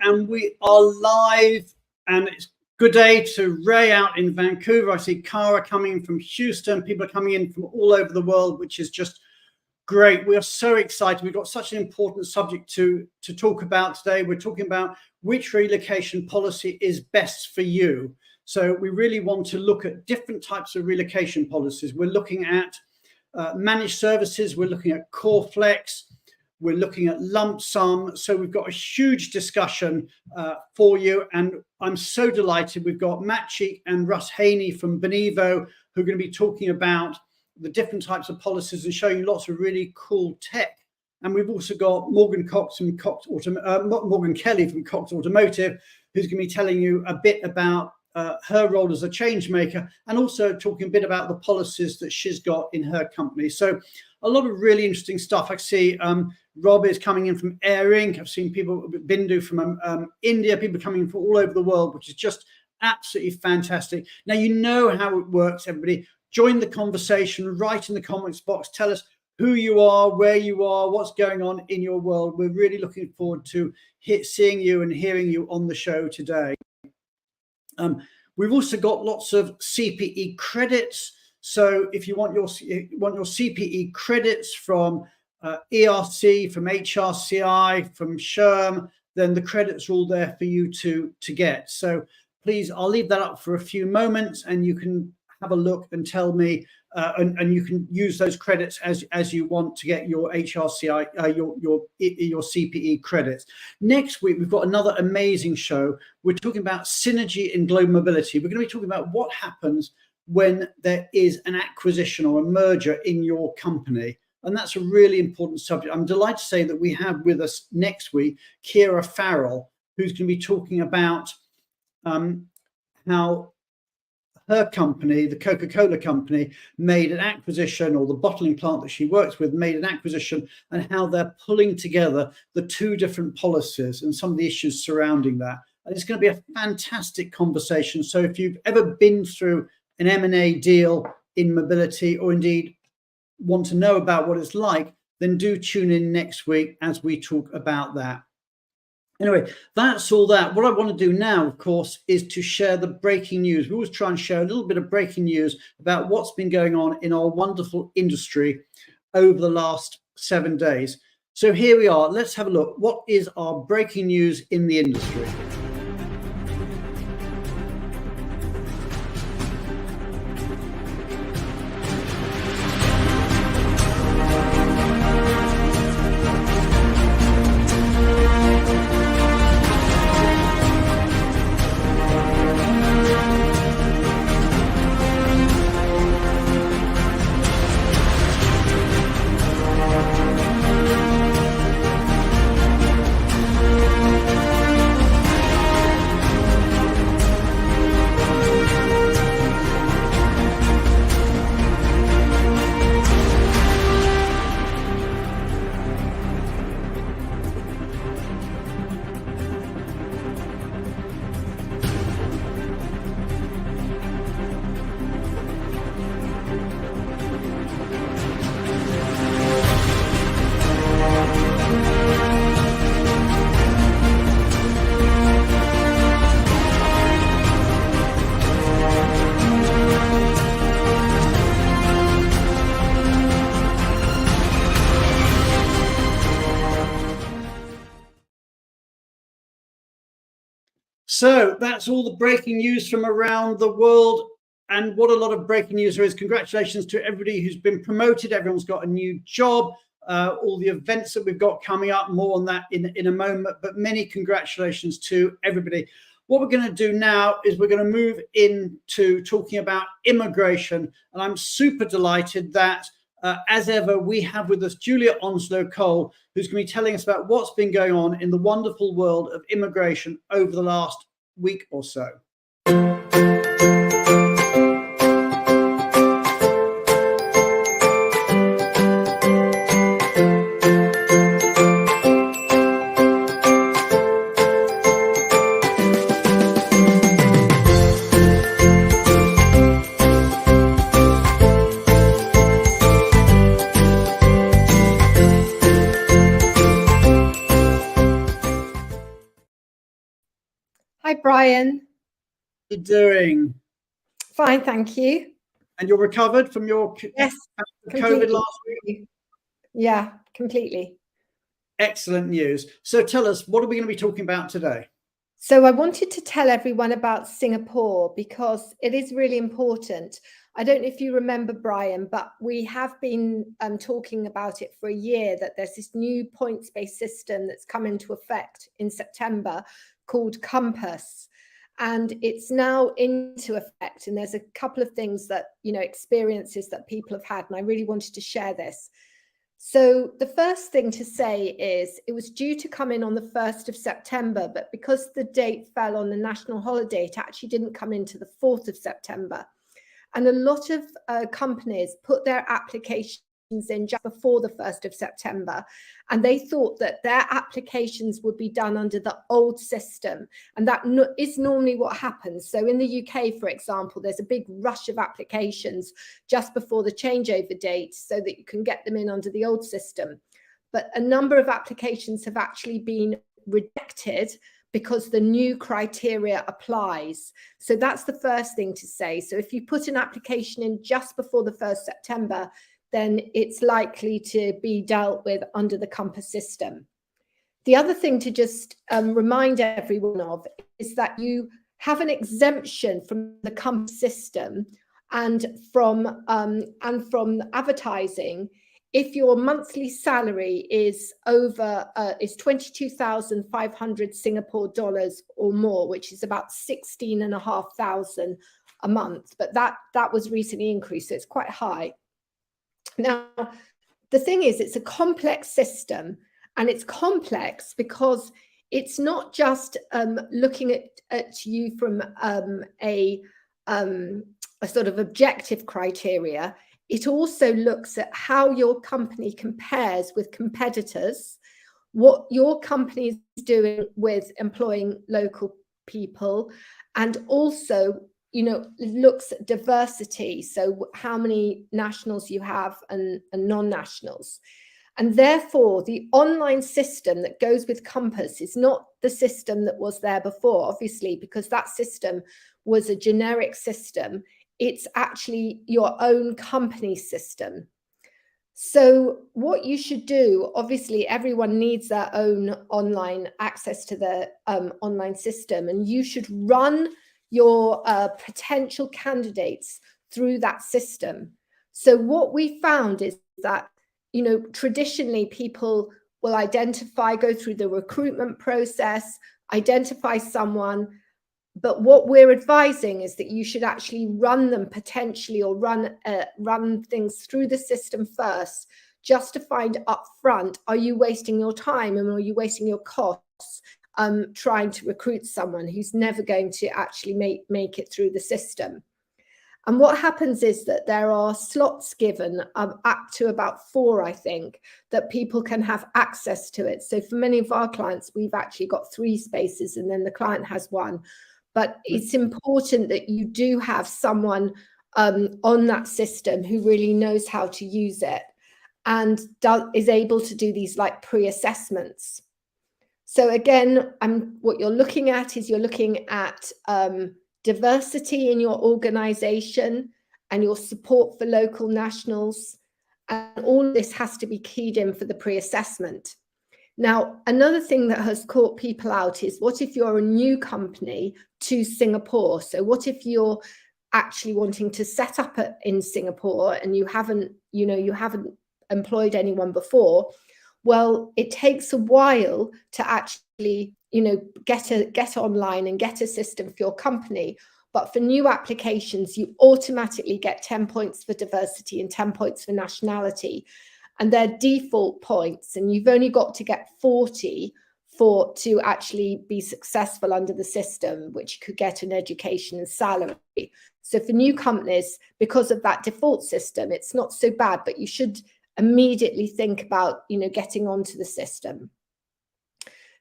and we are live, and it's good day to Ray out in Vancouver. I see Cara coming in from Houston. People are coming in from all over the world, which is just great. We are so excited. We've got such an important subject to talk about today. We're talking about which relocation policy is best for you. So we really want to look at different types of relocation policies. We're looking at managed services. We're looking at core flex. We're looking at lump sum. So we've got a huge discussion for you. And I'm so delighted. We've got Matt Cheek and Russ Haney from Benevo, who are going to be talking about the different types of policies and showing you lots of really cool tech. And we've also got Morgan Kelly from Cox Automotive, who's going to be telling you a bit about her role as a change maker, and also talking a bit about the policies that she's got in her company. So a lot of really interesting stuff. I see Rob is coming in from Air Inc. I've seen people, Bindu from India, people coming in from all over the world, which is just absolutely fantastic. Now, you know how it works, everybody. Join the conversation, write in the comments box, tell us who you are, where you are, what's going on in your world. We're really looking forward to seeing you and hearing you on the show today. We've also got lots of CPE credits. So if you want your CPE credits from ERC, from HRCI, from SHRM, then the credits are all there for you to get. So please, I'll leave that up for a few moments, and you can have a look and tell me, and you can use those credits as you want to get your HRCI, your CPE credits. Next week, we've got another amazing show. We're talking about synergy in global mobility. We're going to be talking about what happens when there is an acquisition or a merger in your company. And that's a really important subject. I'm delighted to say that we have with us next week, Kira Farrell, who's going to be talking about how her company, the Coca-Cola company, made an acquisition, or the bottling plant that she works with made an acquisition, and how they're pulling together the two different policies and some of the issues surrounding that. And it's going to be a fantastic conversation. So if you've ever been through an M&A deal in mobility, or indeed want to know about what it's like, then do tune in next week as we talk about that. Anyway, that's all that. What I want to do now, of course, is to share the breaking news. We always try and share a little bit of breaking news about what's been going on in our wonderful industry over the last 7 days. So here we are. Let's have a look. What is our breaking news in the industry? So that's all the breaking news from around the world. And what a lot of breaking news there is. Congratulations to everybody who's been promoted. Everyone's got a new job. All the events that we've got coming up, more on that in a moment. But many congratulations to everybody. What we're going to do now is we're going to move into talking about immigration. And I'm super delighted that, as ever, we have with us Julia Onslow-Cole, who's going to be telling us about what's been going on in the wonderful world of immigration over the last week or so. Brian. How are you doing? Fine, thank you. And you're recovered from your COVID last week? Yeah, completely. Excellent news. So tell us, what are we going to be talking about today? So I wanted to tell everyone about Singapore because it is really important. I don't know if you remember, Brian, but we have been talking about it for a year, that there's this new points-based system that's come into effect in September called Compass. And it's now into effect. And there's a couple of things that, experiences that people have had. And I really wanted to share this. So the first thing to say is it was due to come in on the 1st of September, but because the date fell on the national holiday, it actually didn't come into the 4th of September. And a lot of companies put their applications in just before the 1st of September. And they thought that their applications would be done under the old system. And that is normally what happens. So in the UK, for example, there's a big rush of applications just before the changeover date so that you can get them in under the old system. But a number of applications have actually been rejected because the new criteria applies. So that's the first thing to say. So if you put an application in just before the 1st September, then it's likely to be dealt with under the Compass system. The other thing to just remind everyone of is that you have an exemption from the Compass system and from advertising if your monthly salary is over is 22,500 Singapore dollars or more, which is about 16,500 a month. But that was recently increased, so it's quite high. Now, the thing is, it's a complex system, and it's complex because it's not just looking at you from a sort of objective criteria. It also looks at how your company compares with competitors, what your company is doing with employing local people, and also looks at diversity, so how many nationals you have and non-nationals. And therefore, the online system that goes with Compass is not the system that was there before, obviously, because that system was a generic system. It's actually your own company system. So what you should do, obviously, everyone needs their own online access to the online system, and you should run your potential candidates through that system. So what we found is that, traditionally people will go through the recruitment process, identify someone, but what we're advising is that you should actually run them potentially, or run things through the system first, just to find up front, are you wasting your time and are you wasting your costs trying to recruit someone who's never going to actually make it through the system. And what happens is that there are slots given up to about 4, I think, that people can have access to it. So for many of our clients, we've actually got 3 spaces and then the client has 1. But it's important that you do have someone on that system who really knows how to use it and is able to do these like pre-assessments. So again, what you're looking at is diversity in your organization and your support for local nationals. And all of this has to be keyed in for the pre-assessment. Now, another thing that has caught people out is, what if you're a new company to Singapore? So what if you're actually wanting to set up in Singapore and you haven't employed anyone before? Well, it takes a while to actually, get online and get a system for your company. But for new applications, you automatically get 10 points for diversity and 10 points for nationality. And they're default points. And you've only got to get 40 to actually be successful under the system, which you could get an education and salary. So for new companies, because of that default system, it's not so bad, but you should immediately think about, getting onto the system.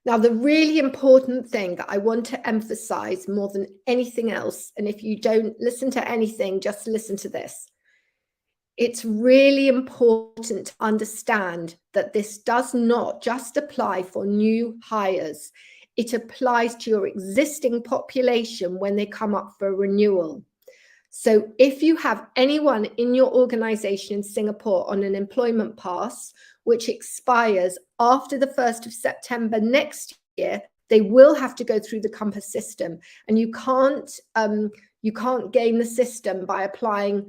Now, the really important thing that I want to emphasize more than anything else, and if you don't listen to anything, just listen to this. It's really important to understand that this does not just apply for new hires. it applies to your existing population when they come up for renewal. So if you have anyone in your organization in Singapore on an employment pass, which expires after the 1st of September next year, they will have to go through the Compass system, and you can't game the system by applying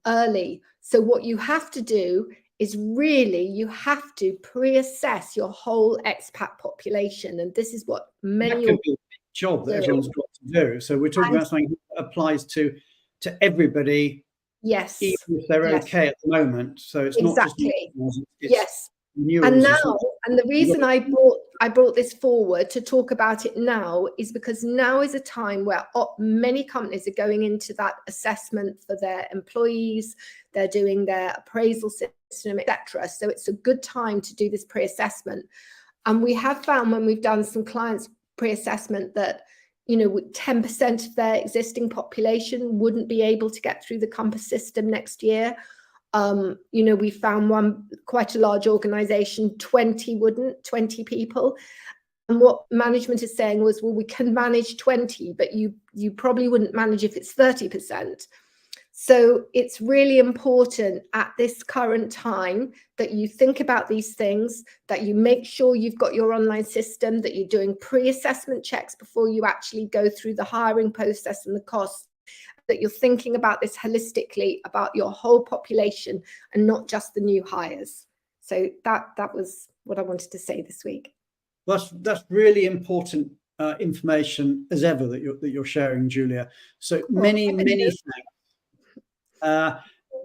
early. So what you have to do is you have to pre-assess your whole expat population, and this is what many that could be a big job that everyone's got to do. So we're talking about something that applies to everybody. Yes, even if they're okay at the moment. So it's not just yes. And now, and the reason I brought this forward to talk about it now is because now is a time where many companies are going into that assessment for their employees. They're doing their appraisal system, etc. So it's a good time to do this pre-assessment. And we have found when we've done some clients pre-assessment that 10% of their existing population wouldn't be able to get through the Compass system next year. We found quite a large organization, 20 people. And what management is saying was, well, we can manage 20, but you probably wouldn't manage if it's 30%. So it's really important at this current time that you think about these things, that you make sure you've got your online system, that you're doing pre-assessment checks before you actually go through the hiring process and the costs, that you're thinking about this holistically, about your whole population and not just the new hires. So that was what I wanted to say this week. That's really important information as ever that you're sharing, Julia. So many thanks.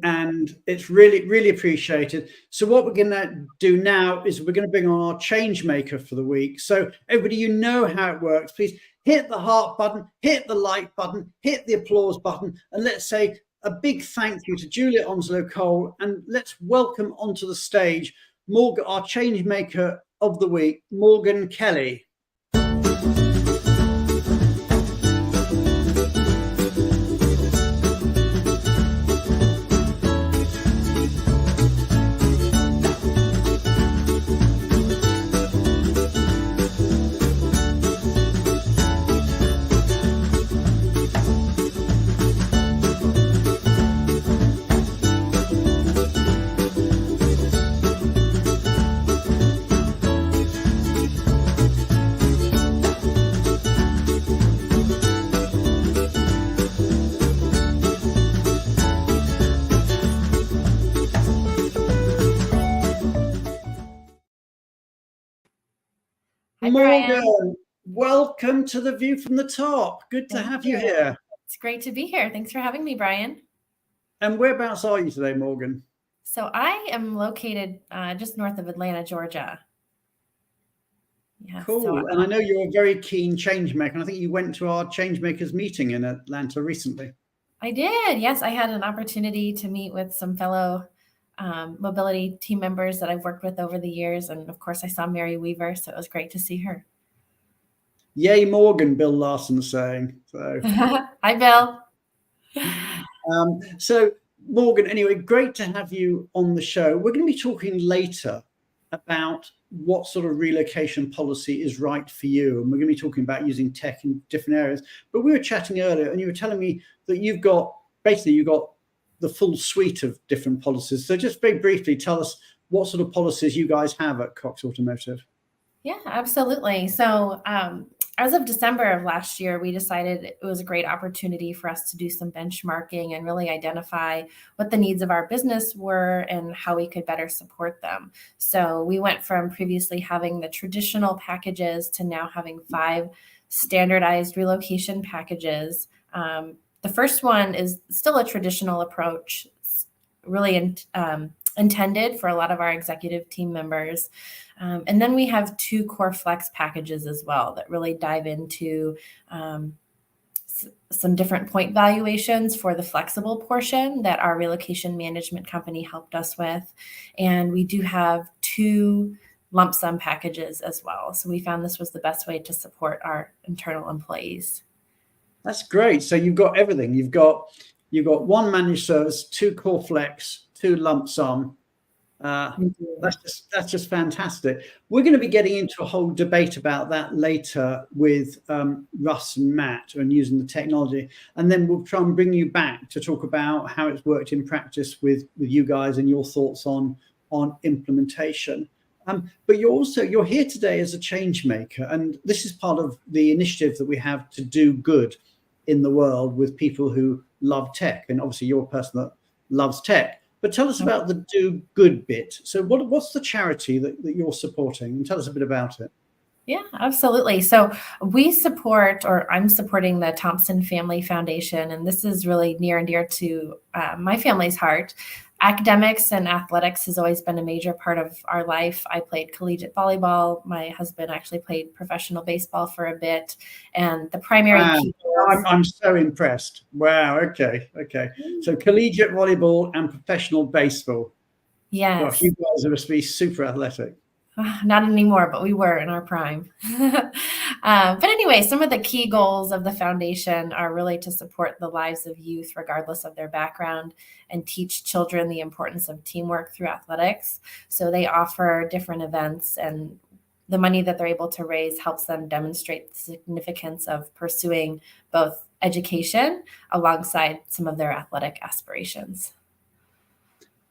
And it's really appreciated. So what we're going to do now is we're going to bring on our change maker for the week. So everybody, you know how it works. Please hit the heart button, hit the like button, hit the applause button, and let's say a big thank you to Julia Onslow Cole, and let's welcome onto the stage Morgan, our change maker of the week, Morgan Kelly. Morgan, welcome to The View from the Top. Good to have you here. It's great to be here. Thanks for having me, Brian. And whereabouts are you today, Morgan? So I am located just north of Atlanta, Georgia. Yeah, cool. So, and I know you're a very keen change maker. And I think you went to our change makers meeting in Atlanta recently. I did. Yes, I had an opportunity to meet with some fellow mobility team members that I've worked with over the years. And of course, I saw Mary Weaver, so it was great to see her. Yay, Morgan, Bill Larson's saying. So. Hi, Bill. So, Morgan, anyway, great to have you on the show. We're going to be talking later about what sort of relocation policy is right for you. And we're going to be talking about using tech in different areas. But we were chatting earlier and you were telling me that you've got the full suite of different policies. So just very briefly, tell us what sort of policies you guys have at Cox Automotive. Yeah, absolutely. So as of December of last year, we decided it was a great opportunity for us to do some benchmarking and really identify what the needs of our business were and how we could better support them. So we went from previously having the traditional packages to now having 5 standardized relocation packages. The first one is still a traditional approach, really intended for a lot of our executive team members. And then we have 2 core flex packages as well that really dive into some different point valuations for the flexible portion that our relocation management company helped us with. And we do have 2 lump sum packages as well. So we found this was the best way to support our internal employees. That's great. So you've got everything. You've got 1 managed service, 2 core flex, 2 lump sum. That's just fantastic. We're going to be getting into a whole debate about that later with Russ and Matt and using the technology, and then we'll try and bring you back to talk about how it's worked in practice with you guys and your thoughts on implementation. But you're here today as a change maker, and this is part of the initiative that we have to do good in the world with people who love tech, and obviously you're a person that loves tech. But tell us about the do good bit. So what's the charity that you're supporting? And tell us a bit about it. Yeah, absolutely. So we support, or I'm supporting, the Thompson Family Foundation, and this is really near and dear to my family's heart. Academics and athletics has always been a major part of our life. I played collegiate volleyball. My husband actually played professional baseball for a bit. And the primary key I'm so impressed. Wow. Okay. So collegiate volleyball and professional baseball. Yes. Gosh, you guys must be super athletic. Not anymore, but we were in our prime. But anyway, some of the key goals of the foundation are really to support the lives of youth, regardless of their background, and teach children the importance of teamwork through athletics. So they offer different events, and the money that they're able to raise helps them demonstrate the significance of pursuing both education alongside some of their athletic aspirations.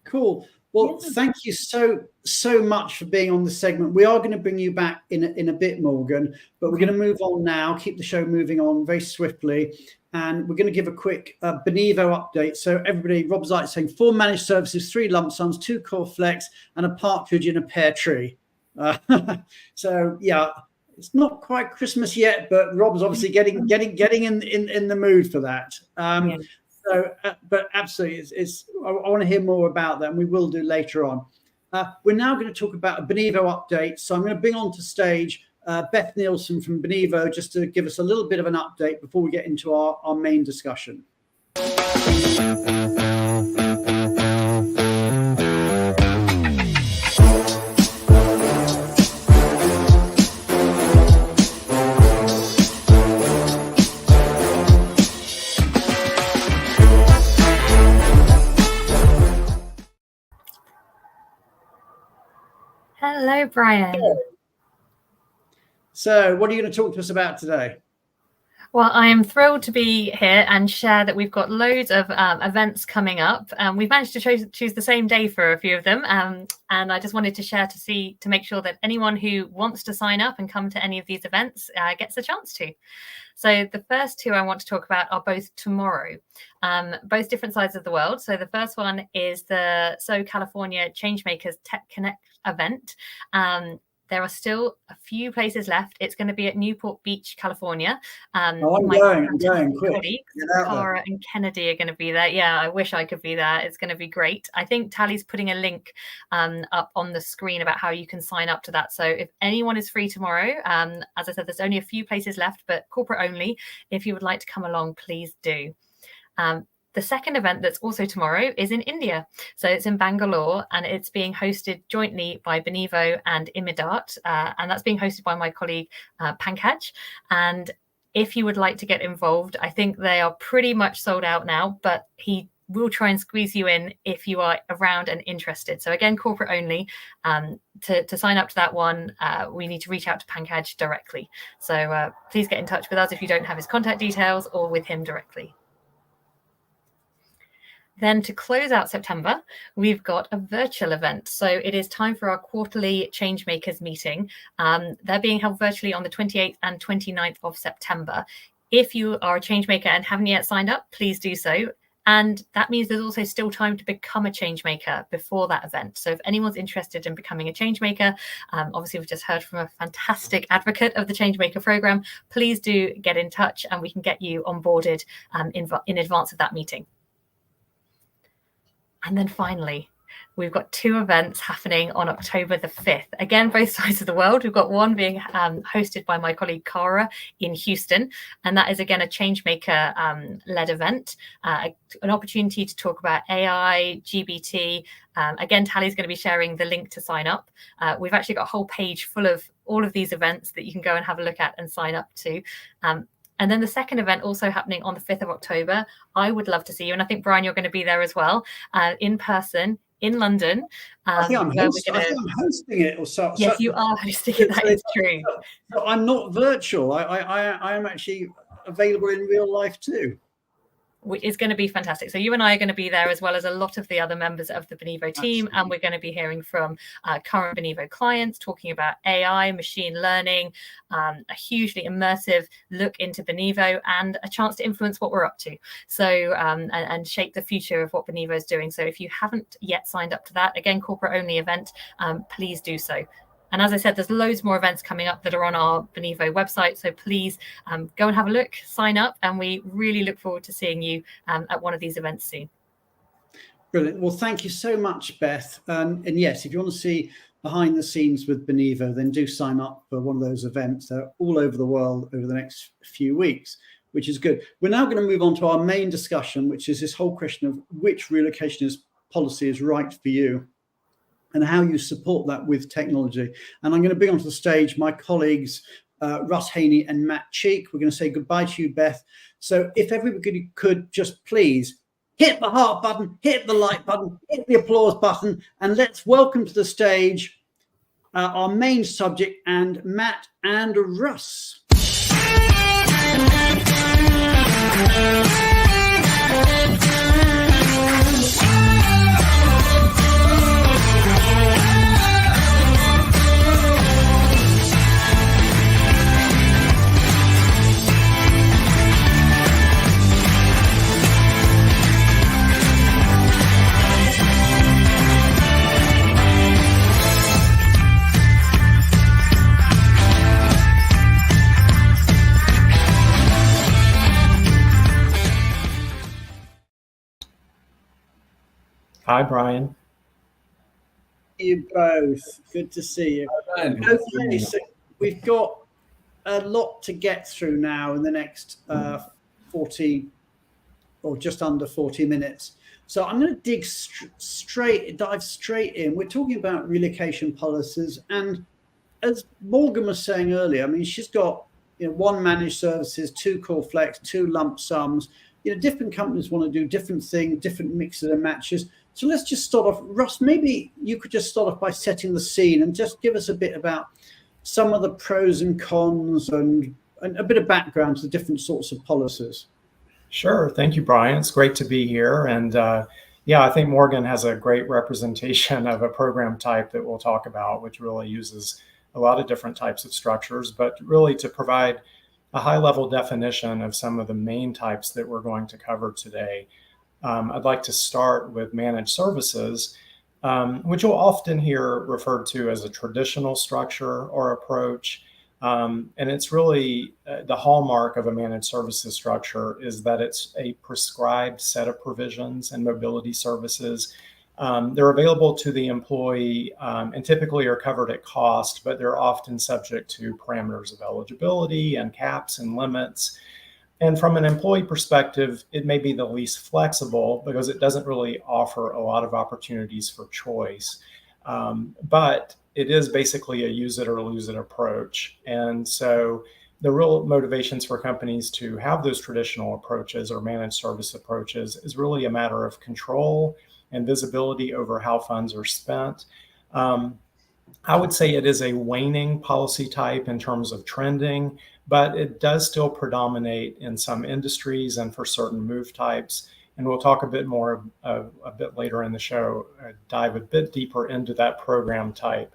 Cool. Well, thank you so much for being on this segment. We are going to bring you back in a bit, Morgan, but we're going to move on now, keep the show moving on very swiftly. And we're going to give a quick Benevo update. So everybody, Rob Zeit saying 4 managed services, 3 lump sums, 2 core flex, and a partridge in a pear tree. So yeah, it's not quite Christmas yet, but Rob's obviously getting in the mood for that. So, but absolutely, I want to hear more about that, and we will do later on. We're now going to talk about a Benevo update. So I'm going to bring on to stage Beth Nielsen from Benevo just to give us a little bit of an update before we get into our main discussion. Hello, Brian. So what are you going to talk to us about today? Well, I am thrilled to be here and share that we've got loads of events coming up. We've managed to choose the same day for a few of them. And I just wanted to share to make sure that anyone who wants to sign up and come to any of these events gets a chance to. So the first 2 I want to talk about are both tomorrow, both different sides of the world. So the first one is the California Changemakers Tech Connect event. There are still a few places left. It's going to be at Newport Beach, California. I'm going quick. Colleagues, Cara and Kennedy are going to be there. Yeah, I wish I could be there. It's going to be great. I think Tally's putting a link up on the screen about how you can sign up to that. So if anyone is free tomorrow, as I said, there's only a few places left, but corporate only. If you would like to come along, please do. The second event that's also tomorrow is in India. So it's in Bangalore, and it's being hosted jointly by Benevo and Imidart. And that's being hosted by my colleague, Pankaj. And if you would like to get involved, I think they are pretty much sold out now, but he will try and squeeze you in if you are around and interested. So again, corporate only. To sign up to that one, we need to reach out to Pankaj directly. So please get in touch with us if you don't have his contact details, or with him directly. Then to close out September, we've got a virtual event. So it is time for our quarterly Changemakers meeting. They're being held virtually on the 28th and 29th of September. If you are a changemaker and haven't yet signed up, please do so. And that means there's also still time to become a changemaker before that event. So if anyone's interested in becoming a changemaker, obviously we've just heard from a fantastic advocate of the Changemaker program, please do get in touch and we can get you onboarded in advance of that meeting. And then finally, we've got 2 events happening on October the 5th. Again, both sides of the world. We've got one being hosted by my colleague Cara in Houston. And that is, again, a Changemaker-led event, an opportunity to talk about AI, GBT. Again, Tally's going to be sharing the link to sign up. We've actually got a whole page full of all of these events that you can go and have a look at and sign up to. And then the second event also happening on the 5th of October. I would love to see you. And I think, Brian, you're going to be there as well, in person in London. I think I'm where hosting it or so. Yes, you are hosting it. That is true. So I'm not virtual. I am actually available in real life too. Is going to be fantastic. So you and I are going to be there, as well as a lot of the other members of the Benevo team. And we're going to be hearing from current Benevo clients talking about AI, machine learning, a hugely immersive look into Benevo, and a chance to influence what we're up to. So, and shape the future of what Benevo is doing. So if you haven't yet signed up to that, again, corporate only event, please do so. And as I said, there's loads more events coming up that are on our Benevo website. So please go and have a look, sign up, and we really look forward to seeing you at one of these events soon. Brilliant. Well, thank you so much, Beth. And yes, if you want to see behind the scenes with Benevo, then do sign up for one of those events. They're all over the world over the next few weeks, which is good. We're now going to move on to our main discussion, which is this whole question of which relocation policy is right for you, and how you support that with technology. And I'm going to bring onto the stage my colleagues, Russ Haney and Matt Cheek. We're going to say goodbye to you, Beth. So if everybody could just please hit the heart button, hit the like button, hit the applause button, and let's welcome to the stage our main subject, and Matt and Russ. Hi, Brian. You both. Good to see you. Okay, so we've got a lot to get through now in the next 40 or just under 40 minutes. So I'm going to dive straight in. We're talking about relocation policies, and as Morgan was saying earlier, I mean, she's got one managed services, two core flex, two lump sums. Different companies want to do different things, different mixes and matches. So let's just start off. Russ, maybe you could just start off by setting the scene and just give us a bit about some of the pros and cons and a bit of background to the different sorts of policies. Sure. Thank you, Brian. It's great to be here. And I think Morgan has a great representation of a program type that we'll talk about, which really uses a lot of different types of structures, but really to provide a high-level definition of some of the main types that we're going to cover today. I'd like to start with managed services, which you'll often hear referred to as a traditional structure or approach. And it's really the hallmark of a managed services structure is that it's a prescribed set of provisions and mobility services. They're available to the employee and typically are covered at cost, but they're often subject to parameters of eligibility and caps and limits. And from an employee perspective, it may be the least flexible because it doesn't really offer a lot of opportunities for choice. But it is basically a use it or lose it approach. And so the real motivations for companies to have those traditional approaches or managed service approaches is really a matter of control and visibility over how funds are spent. I would say it is a waning policy type in terms of trending, but it does still predominate in some industries and for certain move types. And we'll talk a bit more a bit later in the show, dive a bit deeper into that program type.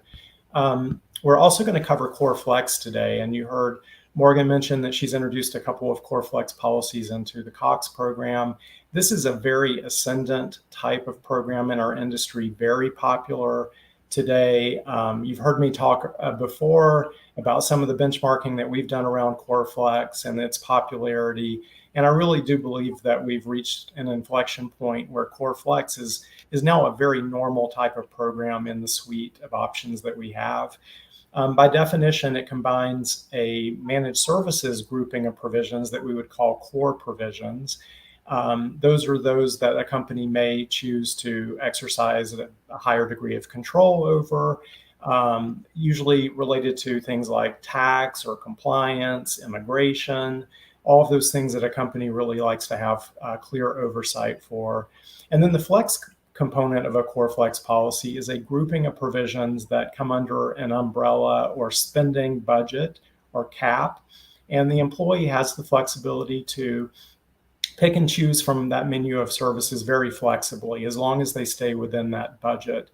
We're also going to cover Core Flex today. And you heard Morgan mention that she's introduced a couple of Core Flex policies into the Cox program. This is a very ascendant type of program in our industry, very popular today. You've heard me talk before about some of the benchmarking that we've done around Core Flex and its popularity. And I really do believe that we've reached an inflection point where Core Flex is now a very normal type of program in the suite of options that we have. By definition, it combines a managed services grouping of provisions that we would call core provisions. Those are those that a company may choose to exercise a higher degree of control over, usually related to things like tax or compliance, immigration, all of those things that a company really likes to have clear oversight for. And then the flex component of a core flex policy is a grouping of provisions that come under an umbrella or spending budget or cap. And the employee has the flexibility to pick and choose from that menu of services very flexibly, as long as they stay within that budget.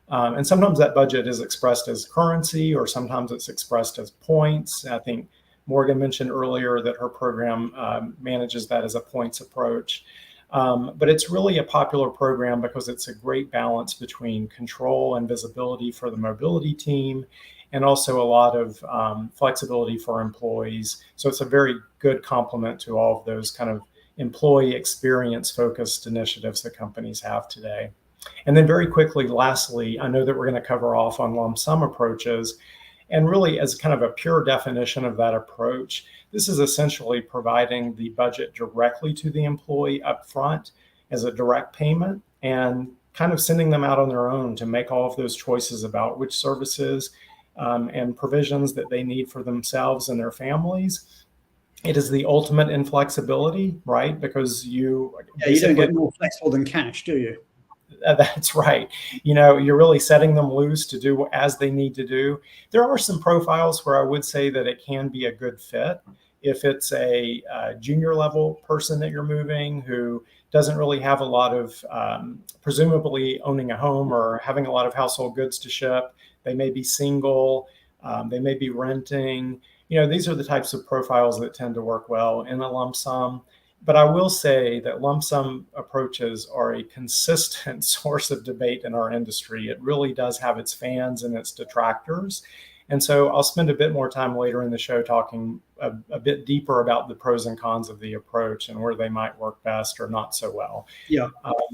And sometimes that budget is expressed as currency, or sometimes it's expressed as points. I think Morgan mentioned earlier that her program manages that as a points approach. But it's really a popular program because it's a great balance between control and visibility for the mobility team, and also a lot of flexibility for employees. So it's a very good complement to all of those kind of employee experience focused initiatives that companies have today. And then very quickly, lastly, I know that we're going to cover off on lump sum approaches. And really, as kind of a pure definition of that approach, this is essentially providing the budget directly to the employee up front as a direct payment, and kind of sending them out on their own to make all of those choices about which services and provisions that they need for themselves and their families. It is the ultimate in flexibility, right? Because you don't get more flexible than cash, do you? That's right. You're really setting them loose to do as they need to do. There are some profiles where I would say that it can be a good fit. If it's a junior level person that you're moving who doesn't really have a lot of, presumably owning a home or having a lot of household goods to ship, they may be single, they may be renting. These are the types of profiles that tend to work well in a lump sum. But I will say that lump sum approaches are a consistent source of debate in our industry. It really does have its fans and its detractors. And so I'll spend a bit more time later in the show talking a bit deeper about the pros and cons of the approach and where they might work best or not so well. Yeah.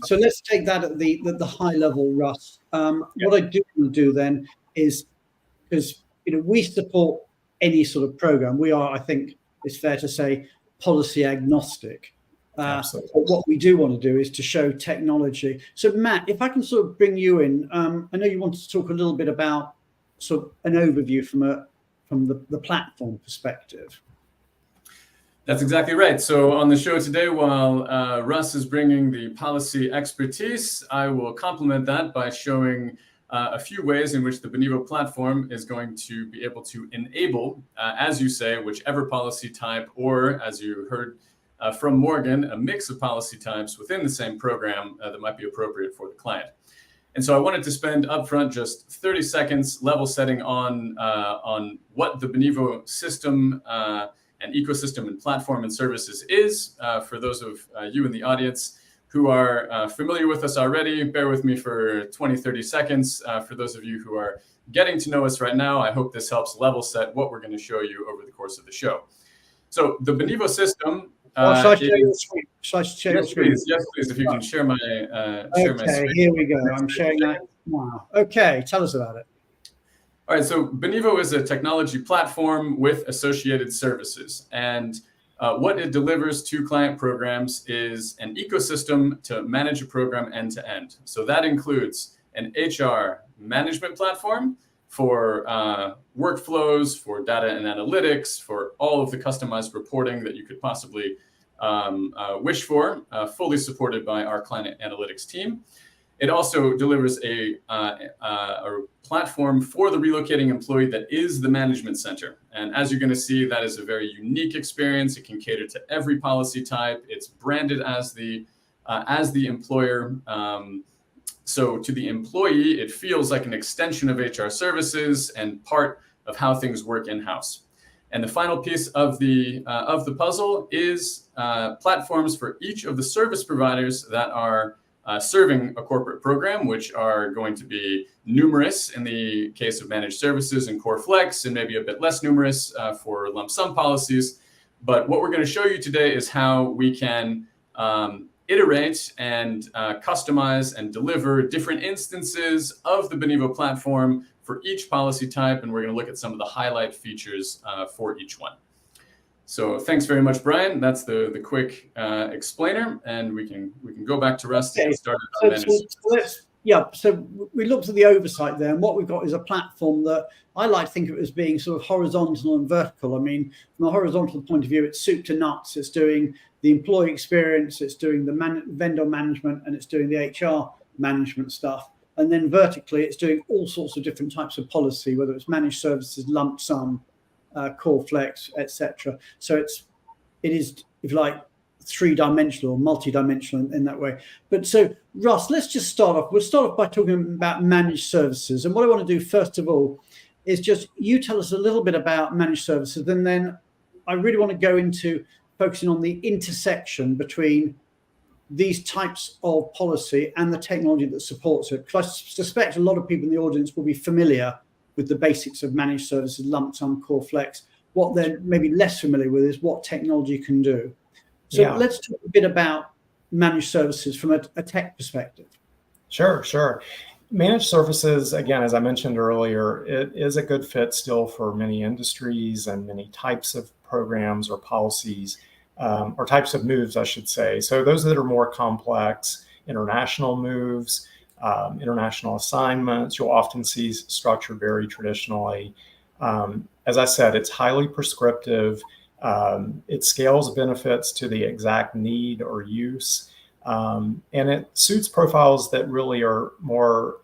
So let's take that at the high level, Russ. What I do want to do then is, because we support any sort of program. We are, I think it's fair to say, policy agnostic. But what we do want to do is to show technology. So Matt, if I can sort of bring you in, I know you wanted to talk a little bit about sort of an overview from the platform perspective. That's exactly right. So on the show today, while Russ is bringing the policy expertise, I will complement that by showing a few ways in which the Benevo platform is going to be able to enable, as you say, whichever policy type, or as you heard from Morgan, a mix of policy types within the same program that might be appropriate for the client. And so I wanted to spend upfront just 30 seconds level setting on what the Benevo system and ecosystem and platform and services is. For those of you in the audience who are familiar with us already, bear with me for 20, 30 seconds. For those of you who are getting to know us right now, I hope this helps level set what we're going to show you over the course of the show. So the Benevo system shall I share your screen? Shall I share your screen? Yes, please. If you can share my screen. Here we go. I'm sharing that. Wow. Okay, tell us about it. All right, so Benevo is a technology platform with associated services. And what it delivers to client programs is an ecosystem to manage a program end to end. So that includes an HR management platform for workflows, for data and analytics, for all of the customized reporting that you could possibly wish for, fully supported by our client analytics team. It also delivers a platform for the relocating employee that is the management center. And as you're going to see, that is a very unique experience. It can cater to every policy type. It's branded as the employer. So to the employee, it feels like an extension of HR services and part of how things work in-house. And the final piece of the puzzle is platforms for each of the service providers that are serving a corporate program, which are going to be numerous in the case of managed services and core flex, and maybe a bit less numerous for lump sum policies. But what we're going to show you today is how we can iterate and customize and deliver different instances of the Benevo platform for each policy type. And we're going to look at some of the highlight features for each one. So thanks very much, Brian. That's the quick explainer, and we can go back to Russ and start. So we looked at the oversight there, and what we've got is a platform that I like to think of it as being sort of horizontal and vertical. I mean, from a horizontal point of view, it's soup to nuts. It's doing the employee experience, it's doing the vendor management, and it's doing the HR management stuff. And then vertically, it's doing all sorts of different types of policy, whether it's managed services, lump sum, core flex, etc. So it is, if you like, three-dimensional or multi-dimensional in that way. But so, Russ, let's just start off. We'll start off by talking about managed services. And what I want to do, first of all, is just you tell us a little bit about managed services, and then I really want to go into focusing on the intersection between these types of policy and the technology that supports it. Because I suspect a lot of people in the audience will be familiar with the basics of managed services, lump sum, core flex. What they're maybe less familiar with is what technology can do. So let's talk a bit about managed services from a tech perspective. Sure. Managed services, again, as I mentioned earlier, it is a good fit still for many industries and many types of programs or policies, or types of moves, I should say. So those that are more complex, international moves, international assignments, you'll often see structured very traditionally. As I said, it's highly prescriptive. It scales benefits to the exact need or use, and it suits profiles that really are more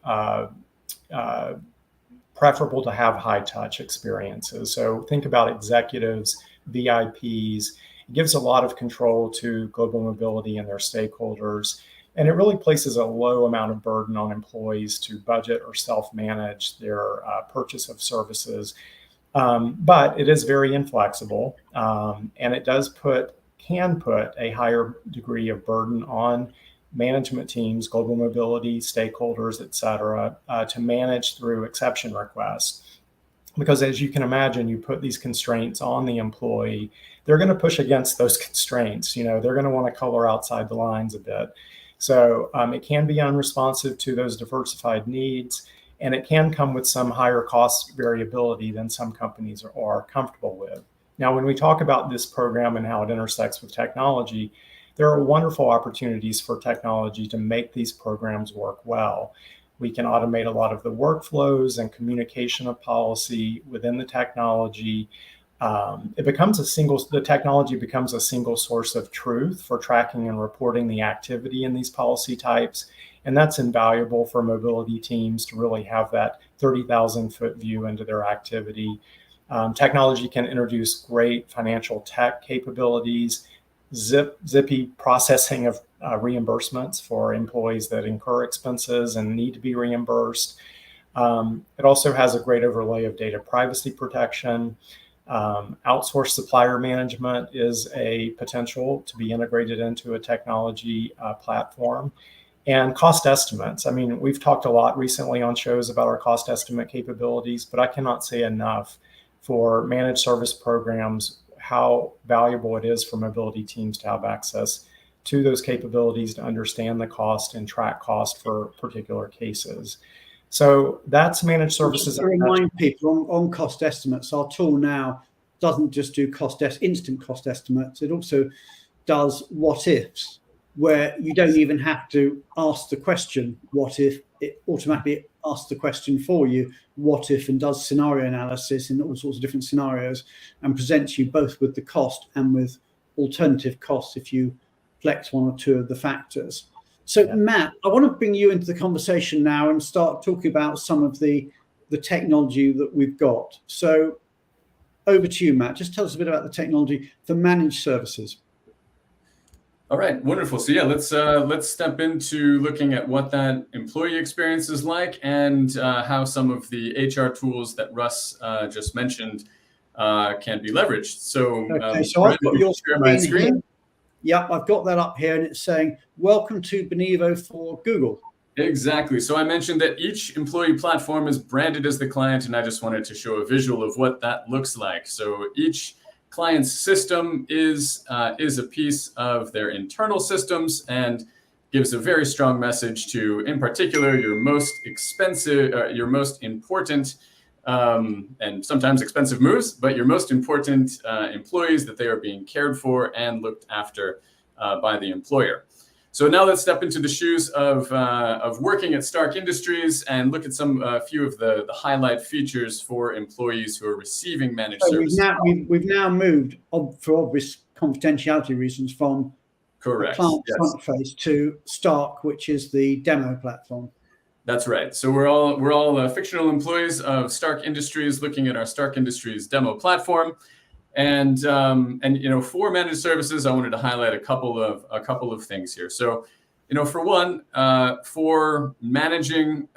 preferable to have high touch experiences. So think about executives, VIPs. It gives a lot of control to global mobility and their stakeholders, and it really places a low amount of burden on employees to budget or self-manage their purchase of services. But it is very inflexible, and it can put a higher degree of burden on management teams, global mobility, stakeholders, et cetera, to manage through exception requests. Because as you can imagine, you put these constraints on the employee, they're going to push against those constraints. They're going to want to color outside the lines a bit. So it can be unresponsive to those diversified needs. And it can come with some higher cost variability than some companies are comfortable with. Now, when we talk about this program and how it intersects with technology, there are wonderful opportunities for technology to make these programs work well. We can automate a lot of the workflows and communication of policy within the technology. The technology becomes a single source of truth for tracking and reporting the activity in these policy types. And that's invaluable for mobility teams to really have that 30,000-foot view into their activity. Technology can introduce great financial tech capabilities, zippy processing of reimbursements for employees that incur expenses and need to be reimbursed. It also has a great overlay of data privacy protection. Outsourced supplier management is a potential to be integrated into a technology platform. And cost estimates. I mean, we've talked a lot recently on shows about our cost estimate capabilities, but I cannot say enough for managed service programs how valuable it is for mobility teams to have access to those capabilities to understand the cost and track cost for particular cases. So that's managed services. Just to remind people on cost estimates, our tool now doesn't just do instant cost estimates. It also does what ifs, where you don't even have to ask the question, what if, it automatically asks the question for you, what if, and does scenario analysis in all sorts of different scenarios and presents you both with the cost and with alternative costs if you flex one or two of the factors. So Matt, I want to bring you into the conversation now and start talking about some of the technology that we've got. So over to you, Matt. Just tell us a bit about the technology for managed services. All right, wonderful. So let's step into looking at what that employee experience is like and how some of the HR tools that Russ just mentioned can be leveraged. So, so I've got your screen here. Yep, I've got that up here, and it's saying, "Welcome to Benivo for Google." Exactly. So I mentioned that each employee platform is branded as the client, and I just wanted to show a visual of what that looks like. So each client's system is a piece of their internal systems and gives a very strong message to, in particular, your most expensive, your most important, and sometimes expensive moves, but your most important employees, that they are being cared for and looked after by the employer. So now let's step into the shoes of working at Stark Industries and look at a few of the highlight features for employees who are receiving managed services. We've now moved, for obvious confidentiality reasons, from Correct. client Yes. front face to Stark, which is the demo platform. That's right. So we're all fictional employees of Stark Industries, looking at our Stark Industries demo platform, and for managed services, I wanted to highlight a couple of things here. So, for one, for managing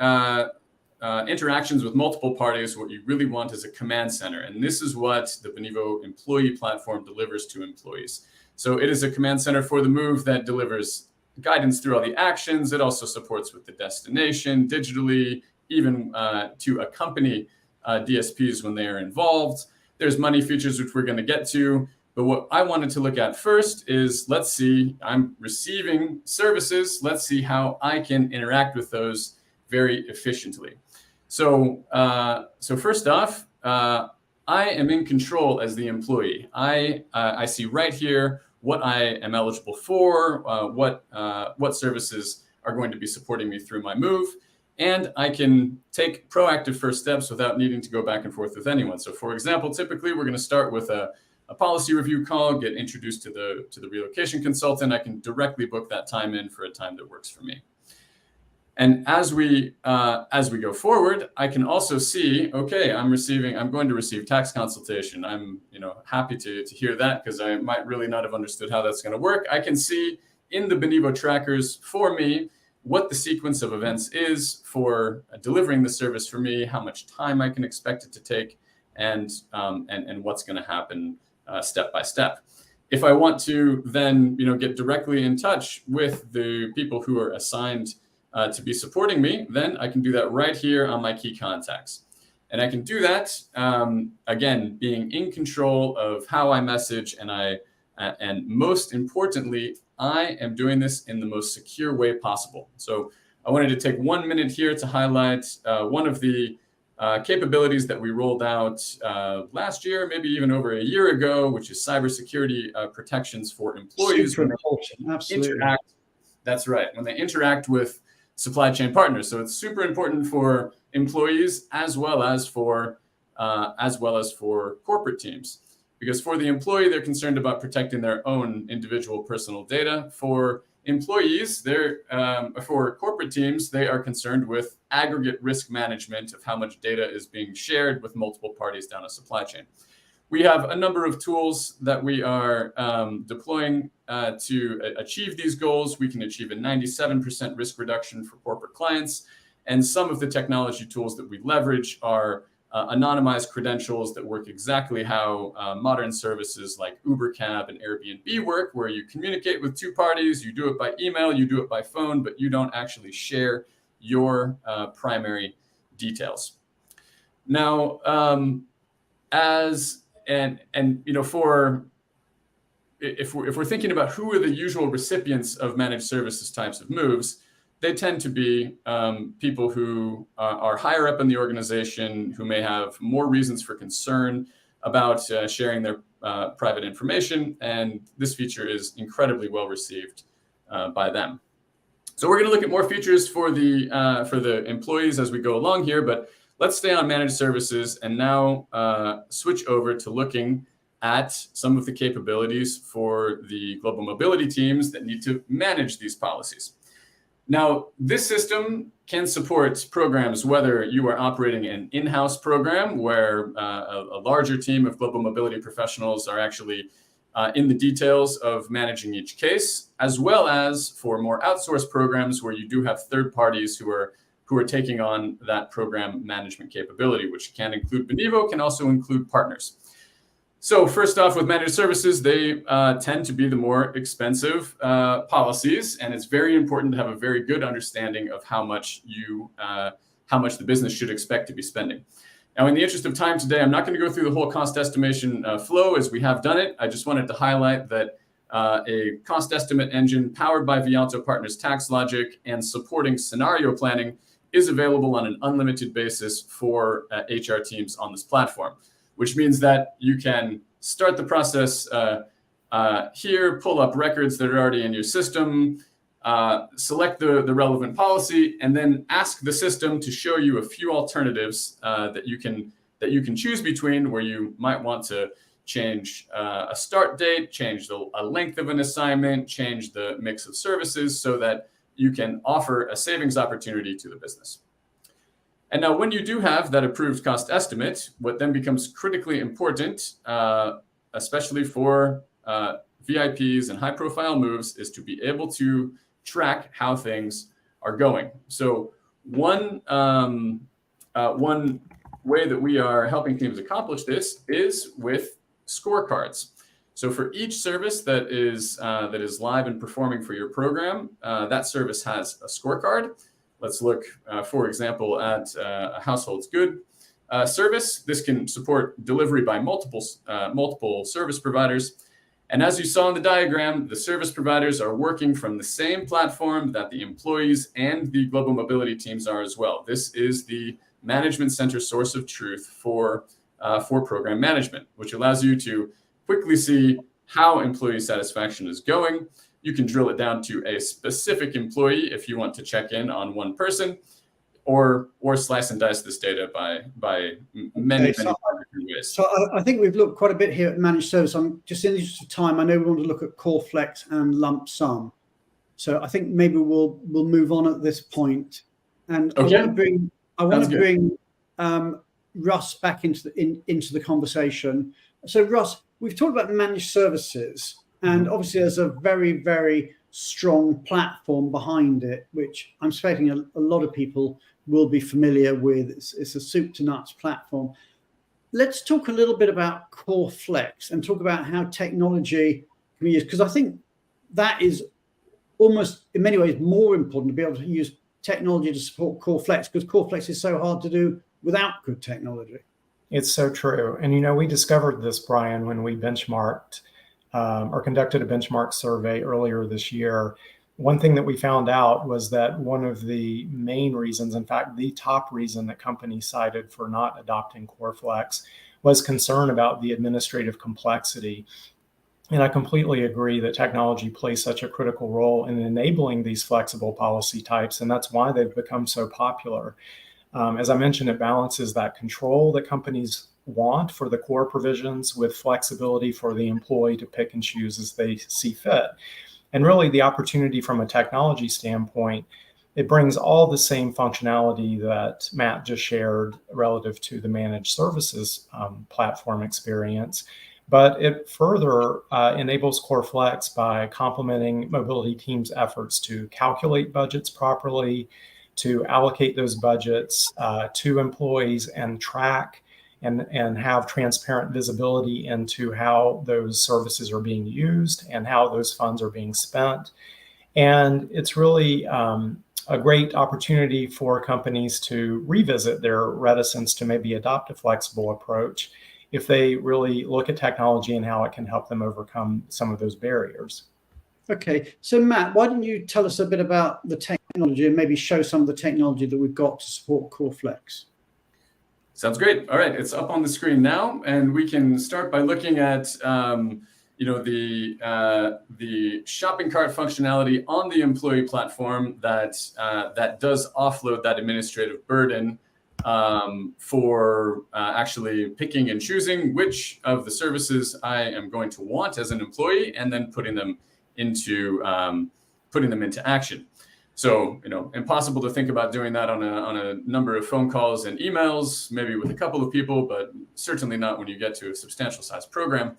interactions with multiple parties, what you really want is a command center, and this is what the Benivo employee platform delivers to employees. So it is a command center for the move that delivers guidance through all the actions. It also supports with the destination digitally, even to accompany DSPs when they are involved. There's money features, which we're going to get to. But what I wanted to look at first is, let's see, I'm receiving services. Let's see how I can interact with those very efficiently. So first off, I am in control as the employee. I see right here what I am eligible for, what services are going to be supporting me through my move, and I can take proactive first steps without needing to go back and forth with anyone. So, for example, typically we're going to start with a policy review call, get introduced to the relocation consultant. I can directly book that time in for a time that works for me. And as we go forward, I can also see, okay, I'm going to receive tax consultation. I'm happy to hear that, because I might really not have understood how that's going to work. I can see in the Benivo trackers for me what the sequence of events is for delivering the service for me, how much time I can expect it to take, and what's going to happen step by step. If I want to then get directly in touch with the people who are assigned to be supporting me, then I can do that right here on my key contacts. And I can do that, again, being in control of how I message, and most importantly, I am doing this in the most secure way possible. So I wanted to take 1 minute here to highlight one of the capabilities that we rolled out last year, maybe even over a year ago, which is cybersecurity protections for employees. Super important. Absolutely. That's right. When they interact with supply chain partners. So it's super important for employees as well as for corporate teams, because for the employee, they're concerned about protecting their own individual personal data. For employees, for corporate teams, they are concerned with aggregate risk management of how much data is being shared with multiple parties down a supply chain. We have a number of tools that we are deploying to achieve these goals. We can achieve a 97% risk reduction for corporate clients. And some of the technology tools that we leverage are anonymized credentials that work exactly how modern services like Uber Cab and Airbnb work, where you communicate with two parties, you do it by email, you do it by phone, but you don't actually share your primary details. Now, if we're thinking about who are the usual recipients of managed services types of moves, they tend to be people who are higher up in the organization, who may have more reasons for concern about sharing their private information, and this feature is incredibly well received by them. So we're going to look at more features for the employees as we go along here, but let's stay on managed services and now switch over to looking at some of the capabilities for the global mobility teams that need to manage these policies. Now, this system can support programs whether you are operating an in-house program where a larger team of global mobility professionals are actually in the details of managing each case, as well as for more outsourced programs where you do have third parties who are taking on that program management capability, which can include Benivo, can also include partners. So first off, with managed services, they tend to be the more expensive policies, and it's very important to have a very good understanding of how much the business should expect to be spending. Now, in the interest of time today, I'm not going to go through the whole cost estimation flow as we have done it. I just wanted to highlight that a cost estimate engine powered by Vialto Partners Tax Logic and supporting scenario planning is available on an unlimited basis for HR teams on this platform, which means that you can start the process here, pull up records that are already in your system, select the relevant policy, and then ask the system to show you a few alternatives that you can choose between, where you might want to change a start date, change a length of an assignment, change the mix of services so that you can offer a savings opportunity to the business. And now when you do have that approved cost estimate, what then becomes critically important, especially for VIPs and high profile moves, is to be able to track how things are going. So one way that we are helping teams accomplish this is with scorecards. So for each service that is live and performing for your program, that service has a scorecard. Let's look, for example, at a household's good service. This can support delivery by multiple service providers. And as you saw in the diagram, the service providers are working from the same platform that the employees and the global mobility teams are as well. This is the management center source of truth for program management, which allows you to quickly see how employee satisfaction is going. You can drill it down to a specific employee if you want to check in on one person, or slice and dice this data by many different ways. So I think we've looked quite a bit here at managed service. I'm just in the interest of time. I know we want to look at core flex and lump sum. So I think maybe we'll move on at this point. And okay. I want to bring Russ back into the conversation. So Russ, we've talked about managed services, and obviously there's a very, very strong platform behind it, which I'm expecting a lot of people will be familiar with. It's a soup to nuts platform. Let's talk a little bit about core flex and talk about how technology can be used, because I think that is almost in many ways more important, to be able to use technology to support core flex, because core flex is so hard to do without good technology. It's so true. And, we discovered this, Brian, when we benchmarked or conducted a benchmark survey earlier this year. One thing that we found out was that one of the main reasons, in fact, the top reason that companies cited for not adopting core flex was concern about the administrative complexity. And I completely agree that technology plays such a critical role in enabling these flexible policy types, and that's why they've become so popular. As I mentioned, it balances that control that companies want for the core provisions with flexibility for the employee to pick and choose as they see fit. And really the opportunity from a technology standpoint, it brings all the same functionality that Matt just shared relative to the managed services platform experience, but it further enables core flex by complementing mobility teams' efforts to calculate budgets properly, to allocate those budgets to employees and track and have transparent visibility into how those services are being used and how those funds are being spent. And it's really a great opportunity for companies to revisit their reticence to maybe adopt a flexible approach if they really look at technology and how it can help them overcome some of those barriers. Okay, so Matt, why don't you tell us a bit about the technology and maybe show some of the technology that we've got to support core flex? Sounds great. All right, it's up on the screen now, and we can start by looking at the shopping cart functionality on the employee platform that does offload that administrative burden for actually picking and choosing which of the services I am going to want as an employee, and then putting them into action. So, impossible to think about doing that on a number of phone calls and emails, maybe with a couple of people, but certainly not when you get to a substantial size program.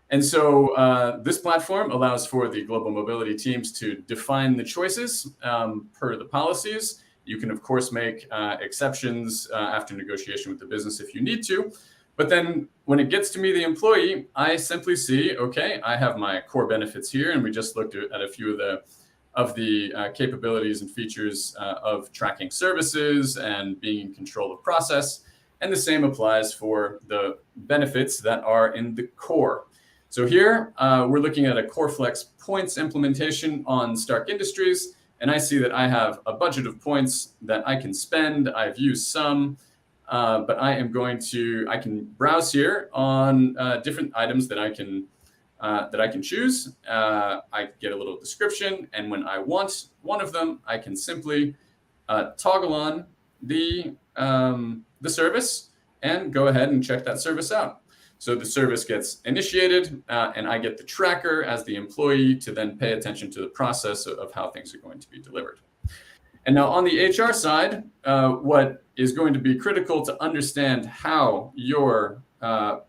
And so this platform allows for the global mobility teams to define the choices per the policies. You can, of course, make exceptions after negotiation with the business if you need to. But then when it gets to me, the employee, I simply see, okay, I have my core benefits here. And we just looked at a few of the capabilities and features of tracking services and being in control of process. And the same applies for the benefits that are in the core. So here we're looking at a core flex points implementation on Stark Industries. And I see that I have a budget of points that I can spend. I've used some, but I can browse here on different items that I can choose. I get a little description, and when I want one of them, I can simply toggle on the service and go ahead and check that service out. So the service gets initiated, and I get the tracker as the employee to then pay attention to the process of how things are going to be delivered. And now on the HR side, what is going to be critical to understand how your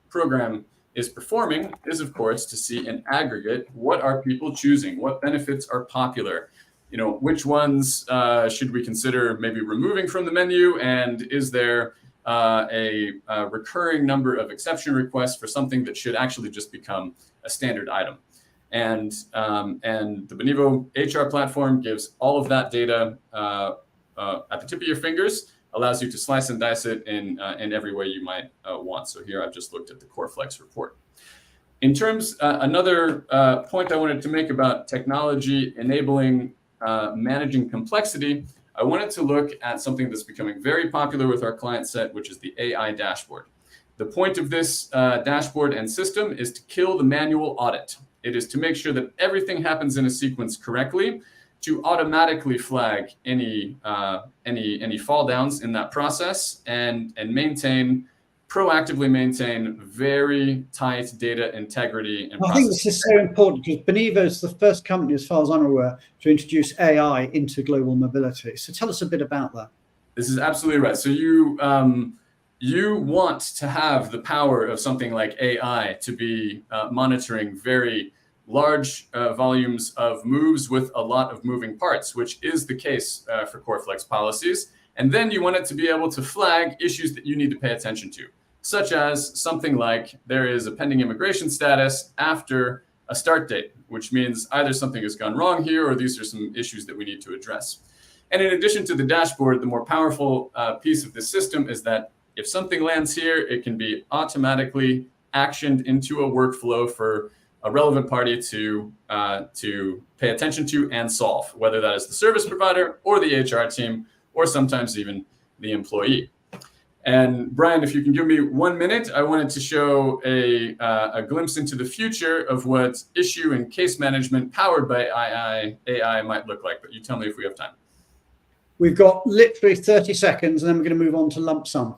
program is performing is, of course, to see in aggregate, what are people choosing? What benefits are popular? Which ones should we consider maybe removing from the menu? And is there a recurring number of exception requests for something that should actually just become a standard item? And the Benivo HR platform gives all of that data at the tip of your fingers, allows you to slice and dice it in every way you might want. So here I've just looked at the CoreFlex report. In terms, another point I wanted to make about technology enabling managing complexity, I wanted to look at something that's becoming very popular with our client set, which is the AI dashboard. The point of this dashboard and system is to kill the manual audit. It is to make sure that everything happens in a sequence correctly, to automatically flag any fall downs in that process, and proactively maintain very tight data integrity and I think this is so important because Benivo is the first company, as far as I'm aware, to introduce AI into global mobility. So tell us a bit about that. This is absolutely right. So you want to have the power of something like AI to be monitoring very large volumes of moves with a lot of moving parts, which is the case for CoreFlex policies. And then you want it to be able to flag issues that you need to pay attention to, such as something like there is a pending immigration status after a start date, which means either something has gone wrong here or these are some issues that we need to address. And in addition to the dashboard, the more powerful piece of this system is that if something lands here, it can be automatically actioned into a workflow for a relevant party to pay attention to and solve, whether that is the service provider or the HR team, or sometimes even the employee. And Brian, if you can give me 1 minute, I wanted to show a glimpse into the future of what issue and case management powered by AI might look like. But you tell me if we have time. We've got literally 30 seconds, and then we're going to move on to lump sum.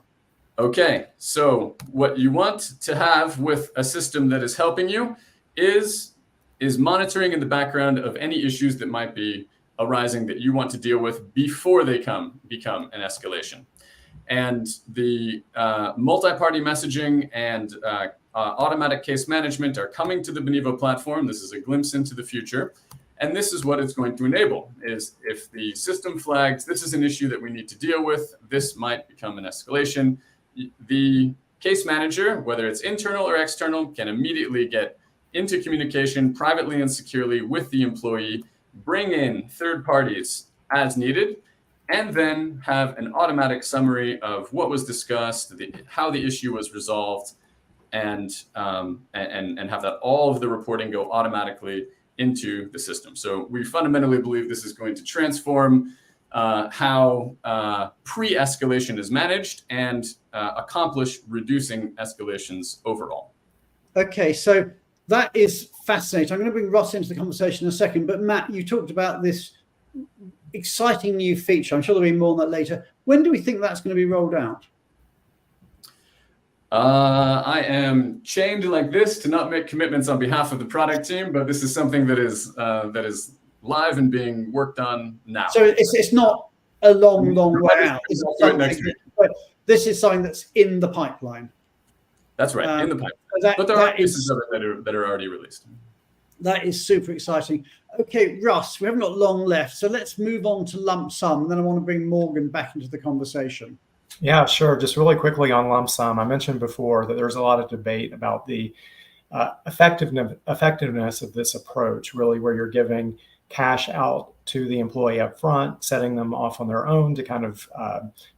Okay, so what you want to have with a system that is helping you is monitoring in the background of any issues that might be arising that you want to deal with before they become an escalation. And the multi-party messaging and automatic case management are coming to the Benivo platform. This is a glimpse into the future. And this is what it's going to enable, is if the system flags, this is an issue that we need to deal with, this might become an escalation. The case manager, whether it's internal or external, can immediately get into communication privately and securely with the employee, bring in third parties as needed, and then have an automatic summary of what was discussed, how the issue was resolved, and have that all of the reporting go automatically into the system. So we fundamentally believe this is going to transform how pre-escalation is managed and accomplish reducing escalations overall. Okay, so that is fascinating. I'm going to bring Ross into the conversation in a second, but Matt, you talked about this exciting new feature. I'm sure there'll be more on that later. When do we think that's going to be rolled out? I am chained like this to not make commitments on behalf of the product team, but this is something that is live and being worked on now. So it's not a long way out. This is something that's in the pipeline. That's right, in the pipeline. But there are pieces of it that are already released. That is super exciting. Okay, Russ, we haven't got long left, so let's move on to lump sum. Then I want to bring Morgan back into the conversation. Yeah, sure. Just really quickly on lump sum, I mentioned before that there's a lot of debate about the effectiveness of this approach, really, where you're giving cash out to the employee up front, setting them off on their own to kind of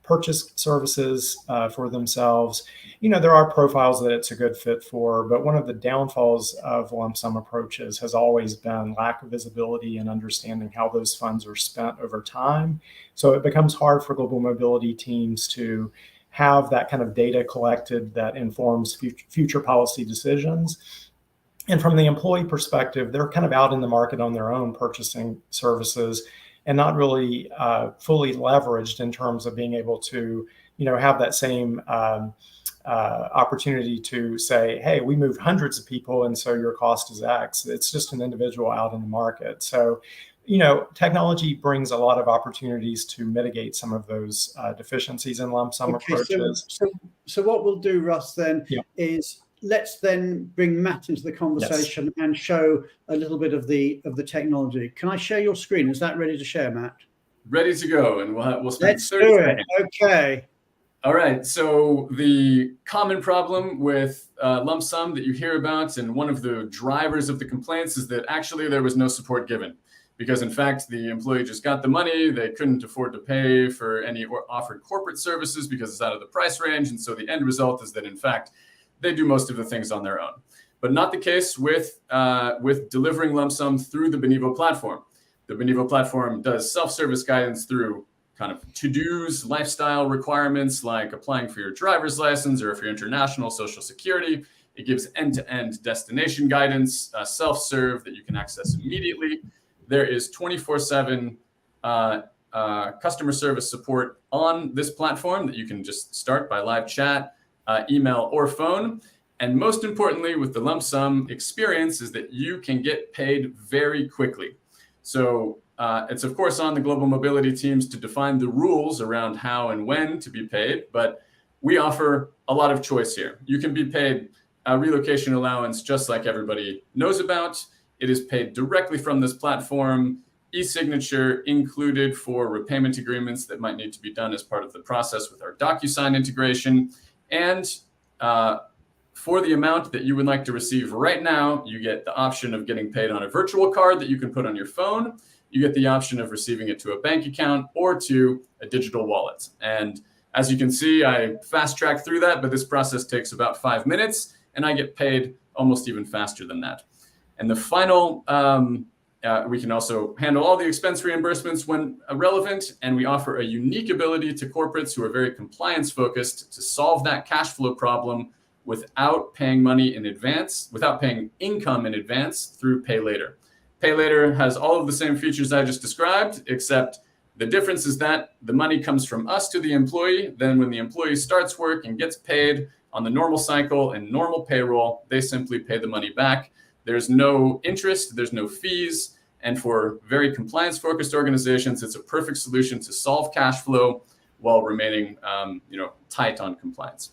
purchase services for themselves. You know, there are profiles that it's a good fit for, but one of the downfalls of lump sum approaches has always been lack of visibility and understanding how those funds are spent over time. So it becomes hard for global mobility teams to have that kind of data collected that informs future policy decisions. And from the employee perspective, they're kind of out in the market on their own purchasing services and not really fully leveraged in terms of being able to, you know, have that same opportunity to say, hey, we move hundreds of people, and so your cost is X. It's just an individual out in the market. So, technology brings a lot of opportunities to mitigate some of those deficiencies in lump sum approaches. So what we'll do, Russ, then is let's then bring Matt into the conversation and show a little bit of the technology. Can I share your screen? Is that ready to share, Matt? Ready to go, and we'll spend Let's 30 do seconds. it. Okay. All right, so the common problem with lump sum that you hear about, and one of the drivers of the complaints, is that actually there was no support given. Because in fact, the employee just got the money, they couldn't afford to pay for any offered corporate services because it's out of the price range. And so the end result is that in fact, they do most of the things on their own. But not the case with delivering lump sum through the Benivo platform. The Benivo platform does self-service guidance through kind of to-dos, lifestyle requirements like applying for your driver's license or for your international social security. It gives end-to-end destination guidance, self-serve that you can access immediately. There is 24/7 customer service support on this platform that you can just start by live chat, email, or phone. And most importantly, with the lump sum experience is that you can get paid very quickly. So it's of course on the global mobility teams to define the rules around how and when to be paid, but we offer a lot of choice here. You can be paid a relocation allowance just like everybody knows about. It is paid directly from this platform, e-signature included for repayment agreements that might need to be done as part of the process with our DocuSign integration. And for the amount that you would like to receive right now, you get the option of getting paid on a virtual card that you can put on your phone. You get the option of receiving it to a bank account or to a digital wallet. And as you can see, I fast-tracked through that, but this process takes about 5 minutes, and I get paid almost even faster than that. And the final, we can also handle all the expense reimbursements when relevant, and we offer a unique ability to corporates who are very compliance-focused to solve that cash flow problem without paying money in advance, without paying income in advance through Pay Later. Pay Later has all of the same features I just described, except the difference is that the money comes from us to the employee. Then when the employee starts work and gets paid on the normal cycle and normal payroll, they simply pay the money back. There's no interest, there's no fees. And for very compliance-focused organizations, it's a perfect solution to solve cash flow while remaining tight on compliance.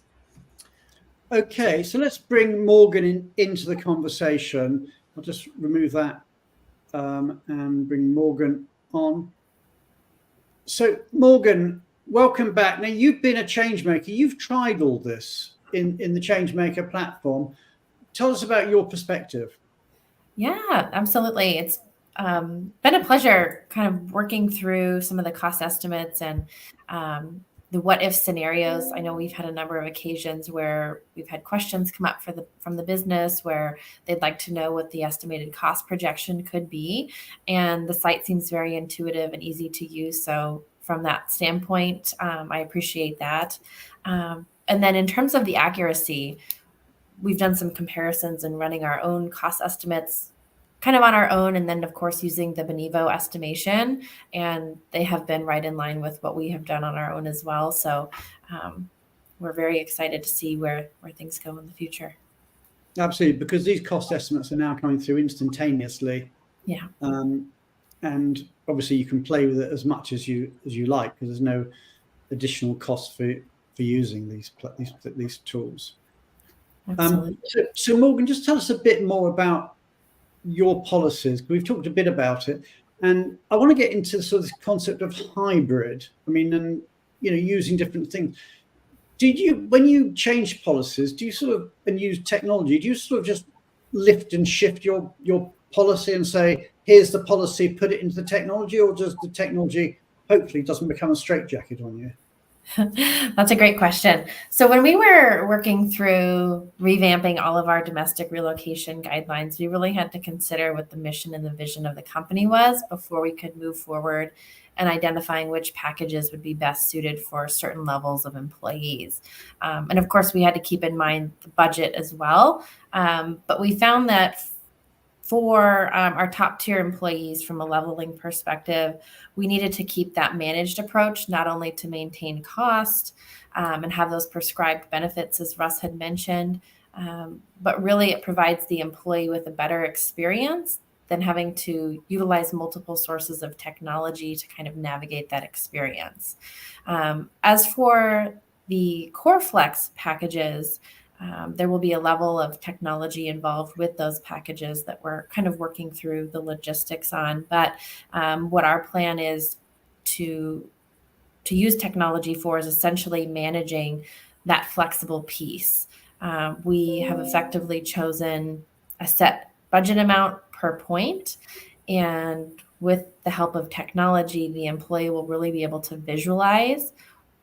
Okay, so let's bring Morgan into the conversation. I'll just remove that and bring Morgan on. So Morgan, welcome back. Now you've been a change maker. You've tried all this in the change maker platform. Tell us about your perspective. Yeah, absolutely. It's been a pleasure kind of working through some of the cost estimates and the what if scenarios. I know we've had a number of occasions where we've had questions come up from the business where they'd like to know what the estimated cost projection could be. And the site seems very intuitive and easy to use. So from that standpoint, I appreciate that. And then in terms of the accuracy, we've done some comparisons and running our own cost estimates kind of on our own, and then of course using the Benivo estimation, and they have been right in line with what we have done on our own as well. So we're very excited to see where things go in the future. Absolutely, because these cost estimates are now coming through instantaneously. Yeah. And obviously you can play with it as much as you like, because there's no additional cost for using these tools. So Morgan, just tell us a bit more about your policies. We've talked a bit about it, and I want to get into sort of the concept of hybrid. I mean, and using different things. When you change policies, do you sort of and use technology? Do you sort of just lift and shift your policy and say, here's the policy, put it into the technology, or does the technology hopefully doesn't become a straitjacket on you? That's a great question. So when we were working through revamping all of our domestic relocation guidelines, we really had to consider what the mission and the vision of the company was before we could move forward and identifying which packages would be best suited for certain levels of employees. And of course, we had to keep in mind the budget as well. But we found that for our top tier employees from a leveling perspective, we needed to keep that managed approach, not only to maintain cost and have those prescribed benefits, as Russ had mentioned, but really it provides the employee with a better experience than having to utilize multiple sources of technology to kind of navigate that experience. As for the Core Flex packages, there will be a level of technology involved with those packages that we're kind of working through the logistics on. But what our plan is to use technology for is essentially managing that flexible piece. We have effectively chosen a set budget amount per point, and with the help of technology, the employee will really be able to visualize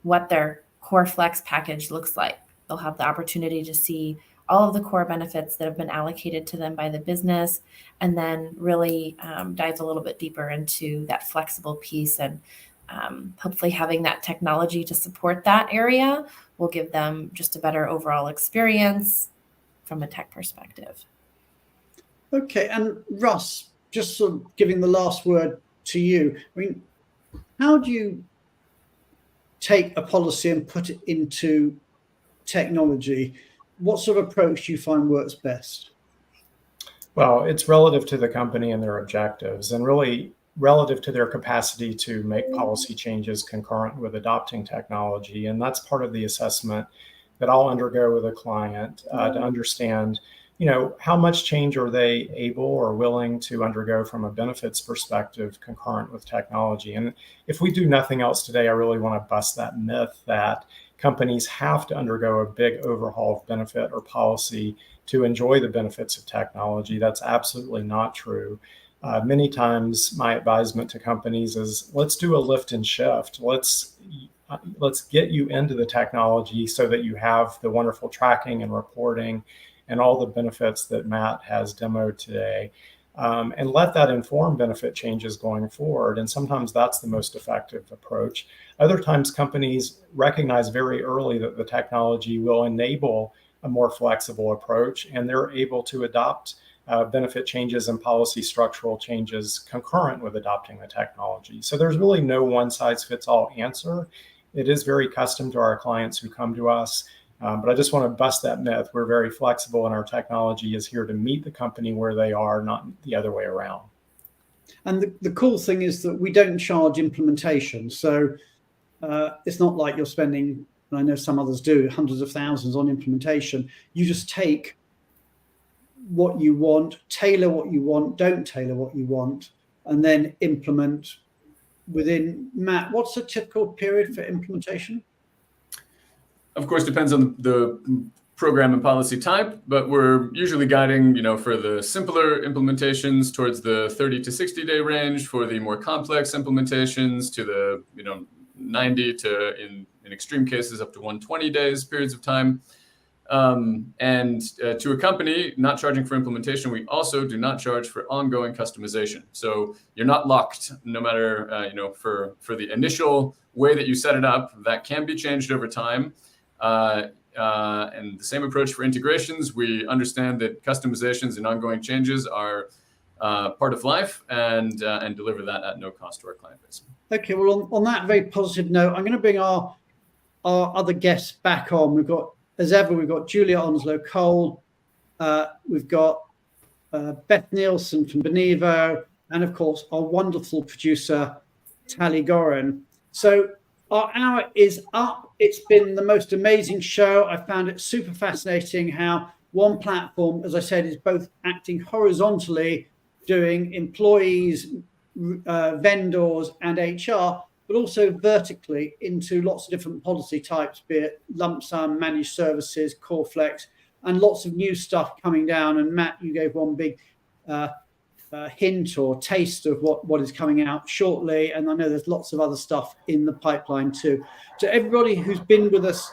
what their Core Flex package looks like. They'll have the opportunity to see all of the core benefits that have been allocated to them by the business, and then really dive a little bit deeper into that flexible piece. And hopefully having that technology to support that area will give them just a better overall experience from a tech perspective. Okay, and Russ, just sort of giving the last word to you. I mean, how do you take a policy and put it into technology? What sort of approach do you find works best? Well, it's relative to the company and their objectives, and really relative to their capacity to make policy changes concurrent with adopting technology. And that's part of the assessment that I'll undergo with a client to understand, how much change are they able or willing to undergo from a benefits perspective concurrent with technology. And if we do nothing else today, I really want to bust that myth that companies have to undergo a big overhaul of benefit or policy to enjoy the benefits of technology. That's absolutely not true. Many times my advisement to companies is, let's do a lift and shift. Let's get you into the technology so that you have the wonderful tracking and reporting and all the benefits that Matt has demoed today. And let that inform benefit changes going forward. And sometimes that's the most effective approach. Other times companies recognize very early that the technology will enable a more flexible approach, and they're able to adopt benefit changes and policy structural changes concurrent with adopting the technology. So there's really no one size fits all answer. It is very custom to our clients who come to us. But I just want to bust that myth. We're very flexible, and our technology is here to meet the company where they are, not the other way around. And the cool thing is that we don't charge implementation. So it's not like you're spending, and I know some others do, hundreds of thousands on implementation. You just take what you want, tailor what you want, don't tailor what you want, and then implement within. Matt, what's the typical period for implementation? Of course, depends on the program and policy type, but we're usually guiding, for the simpler implementations towards the 30 to 60 day range, for the more complex implementations to the, 90 to, in extreme cases, up to 120 days periods of time. And to a company not charging for implementation, we also do not charge for ongoing customization. So you're not locked, no matter, for the initial way that you set it up. That can be changed over time. And the same approach for integrations. We understand that customizations and ongoing changes are part of life, and deliver that at no cost to our client base. Okay, well, on that very positive note, I'm going to bring our other guests back on. We've got, as ever, we've got Julia Onslow-Cole, we've got Beth Nielsen from Benevo, and of course, our wonderful producer, Tally Gorin. So our hour is up. It's been the most amazing show. I found it super fascinating how one platform, as I said, is both acting horizontally, doing employees, vendors, and HR, but also vertically into lots of different policy types, be it lump sum, managed services, core flex, and lots of new stuff coming down. And Matt, you gave one big hint or taste of what is coming out shortly. And I know there's lots of other stuff in the pipeline too. To everybody who's been with us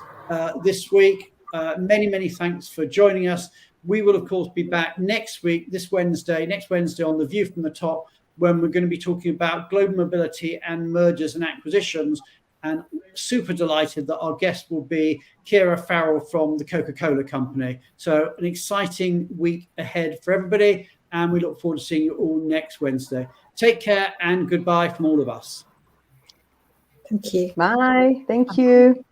this week, many, many thanks for joining us. We will, of course, be back next week, next Wednesday on The View from the Top, when we're going to be talking about global mobility and mergers and acquisitions. And super delighted that our guest will be Kira Farrell from the Coca-Cola Company. So an exciting week ahead for everybody. and we look forward to seeing you all next Wednesday. Take care and goodbye from all of us. Thank you. Bye. Thank you.